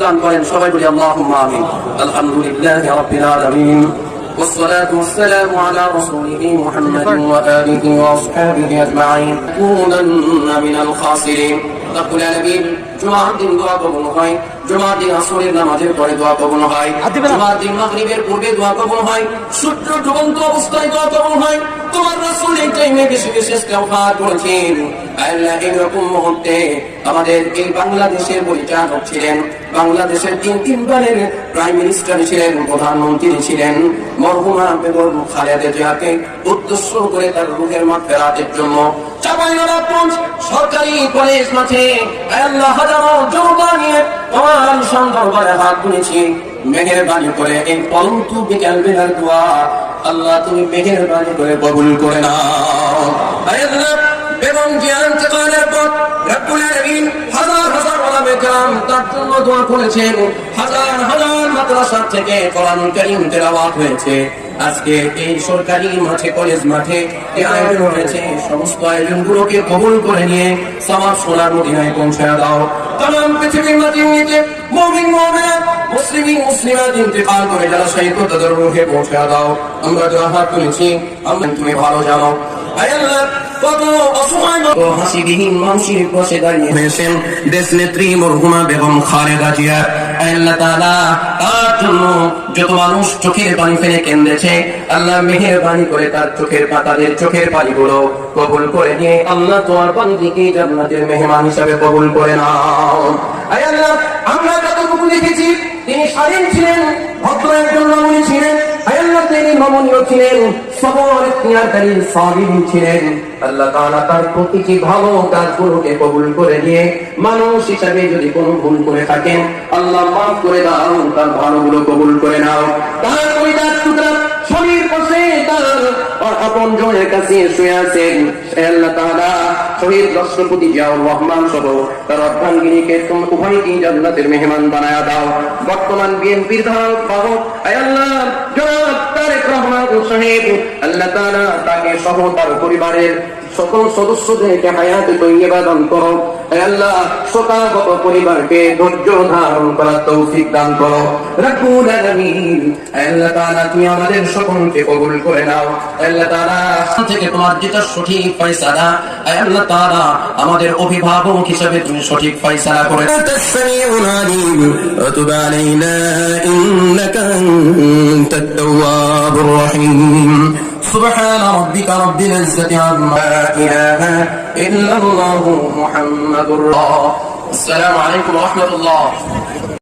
দান করেন। সবাই বলি আল্লাহুম্মা আমিন। আলহামদুলিল্লাহি রাব্বিল আলামিন والصلاة والسلام على رسوله محمد وآله وأصحابه أجمعين كونن من الخاسرين رب العالمين জুমার দিন দোয়া কবুল হয়, জুমার দিন আসরের নামাজের পরে দোয়া কবুল হয়, জুমার দিন মাগরিবের পূর্বে দোয়া কবুল হয়, সূর্য ডুবন্ত অবস্থায় দোয়া কবুল হয়। তোমার রাসূল এই টাইমে বেশি বেশি ইস্তেগফার করেছেন। আল্লাহ এরকম মুহূর্তে আমাদের এই বাংলাদেশের পরিচালক ছিলেন, বাংলাদেশের তিনবারের প্রাইম মিনিস্টার ছিলেন, প্রধানমন্ত্রী ছিলেন, মরহুমা বেগম খালেদা জিয়াকে উদ্দেশ্য করে তার রূহের মাগফিরাতের জন্য চাঁপাইনবাবগঞ্জ সরকারি কলেজ মাঠে আল্লাহ হাজারো জনতা নিয়ে তোমার দরবারে হাত তুলেছি। মেহেরবানি করে এই পরন্তু বিকেল বেলার দোয়া আল্লাহ তুমি মেহেরবানি করে কবুল করে নাও। আল্লাহ বেগম জিয়ার ইন্তেকালের পর রব্বুল আলামিন হাজার হাজার ওলামায়ে কেরাম তার জন্য দোয়া করেছেন, হাজার হাজার মাদ্রাসা থেকে কোরআনুল কারীম তেলাওয়াত হয়েছে। আজকে এই সরকারি মাঠে কলেজ মাঠে এই আয়োজন হয়েছে, সমস্ত আয়োজনগুলোকে কবুল করে নিয়ে সওয়াব সোনার মদিনায় পৌঁছায় দাও। তামাম পৃথিবীর মাটির নিচে মুমিন মুমিনাত মুসলিমাত ইন্তেকাল করে যারা শহীদ হয়ে তাদের রূহে পৌঁছায় দাও। আমরা যারা হাত তুলেছি আমরা তুমি ভালো জানো। আয় আল্লাহ কত অসহায় ও হাসিবিহীন মানুষের পাশে দাঁড়িয়ে হয়েছেন দেশ নেত্রী মরহুমা বেগম খালেদা জিয়া। আল্লাহ তাআলা তার জন্য যত মানুষ চোখের পানি ফেলে কেঁদেছে আল্লাহ মেহেরবানি করে তার চোখের পাতাদের চোখের পানিগুলো কবুল করে নিয়ে আল্লাহ তোমার বান্দিকে জান্নাতের মেহমান হিসেবে কবুল করে নাও। আয় আল্লাহ আমরা যতটুকু দেখেছি তিনি স্বাধীন ছিলেন, ভদ্র একজন নমনী ছিলেন। আল্লাহ তিনি নমনীয় ছিলেন, সবর ইখতিয়ারকারী সাবির ছিলেন। আল্লাহ তাআলা তার প্রতিটি ভালো কাজগুলোকে কবুল করে নিয়ে মানুষ হিসাবে যদি কোনো ভুল করে থাকেন আল্লাহ মাফ করে দাও, তার ভালোগুলো কবুল করে নাও। তার পরিবার টুকরা শরীর পাশে তার আপন জনের কাছে শুয়ে আছেন। আল্লাহ তাআলা শহীদ রাষ্ট্রপতি জিয়াউর রহমান সহ তার অর্ধাঙ্গিনীকে তুমি উভয়কেই জান্নাতের মেহমান বানায়া দাও। বর্তমান বিএনপির ধারক বাহক আল্লাহ জনাব তারেক রহমান সাহেব আল্লাহ তাআলা তাকে সহ তার পরিবারের সকল সদস্যদেরকে হায়াতে তৈয়বা দান করো। আল্লাহ শোকাহত পরিবারকে ধৈর্য ধারণ করার তৌফিক দান করো রব্বুল আলামিন। আল্লাহ তাআলা তুমি আমাদের সকলকে কবুল করে নাও। আল্লাহ তাআলা থেকে তোমার যেটা সঠিক ফয়সালা আল্লাহ তাআলা আমাদের অভিভাবক হিসেবে তুমি সঠিক ফয়সালা করে তাসমিউল আলিম ওয়া তুব আলাইনা ইন্নাকা আনতাত তাওয়াবুর রহিম। سبحان ربك رب العزة عما إله إلا الله محمد الله. السلام عليكم ورحمة الله.